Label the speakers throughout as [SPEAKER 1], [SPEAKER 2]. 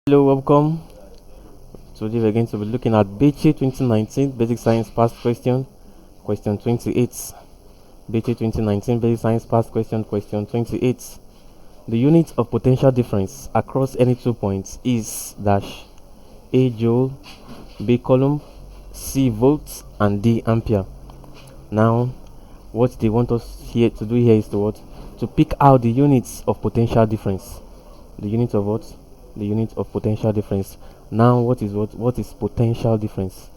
[SPEAKER 1] Hello, welcome. Today we're going to be looking at BECE 2019 Basic Science Past Question, question 28. BECE 2019 Basic Science Past Question, question 28. The unit of potential difference across any 2 points is dash A joule, B coulomb, C volts, and D ampere. Now, what they want us here to do here is to what? To pick out the units of potential difference. The unit of what? The unit of potential difference. Now, what is potential difference?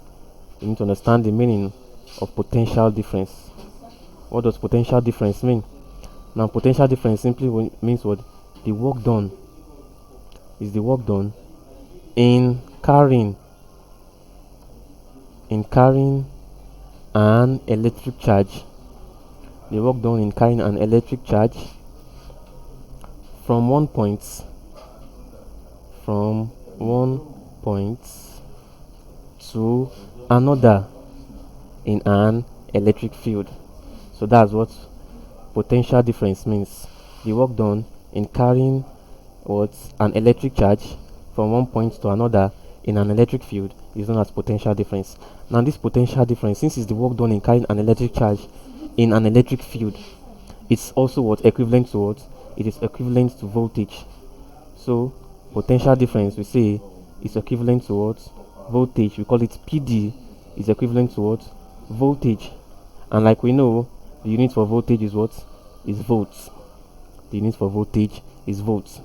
[SPEAKER 1] You need to understand the meaning of potential difference. What does potential difference mean? Now, potential difference simply means what? The work done is the work done in carrying an electric charge. The work done in carrying an electric charge from one point to another in an electric field. So that's what potential difference means. The work done in carrying an electric charge from one point to another in an electric field is known as potential difference. Now, this potential difference, since it's the work done in carrying an electric charge in an electric field, it's also equivalent to what? It is equivalent to voltage. So potential difference, we say, is equivalent to what? Voltage. We call it PD is equivalent to what? Voltage. And like we know, the unit for voltage is what? Is volts. The unit for voltage is volts.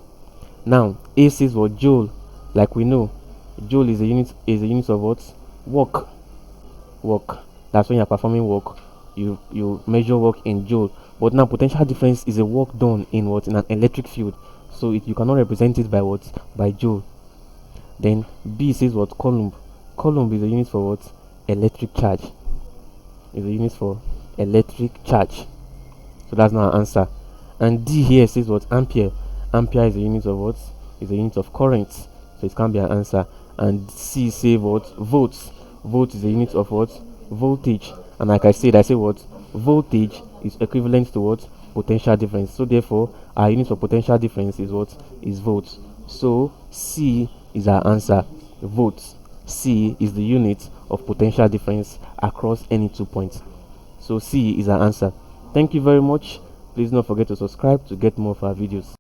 [SPEAKER 1] Now, A says what? Joule. Like we know, joule is a unit of what? Work. That's when you're performing work. You measure work in joule. But now potential difference is a work done in what? In an electric field. So you cannot represent it by what? By joule. Then B says what? Coulomb. Coulomb is a unit for what? Electric charge. Is a unit for electric charge. So that's now our answer. And D here says what? Ampere. Ampere is a unit of what? Is a unit of current. So it can't be an answer. And C says what? Volts. Volt is a unit of what? Voltage. And like I say what? Voltage is equivalent to what? Potential difference. So therefore, our unit of potential difference is what? Is volts. So C is our answer. Volts. C is the unit of potential difference across any 2 points. So C is our answer. Thank you very much. Please don't forget to subscribe to get more of our videos.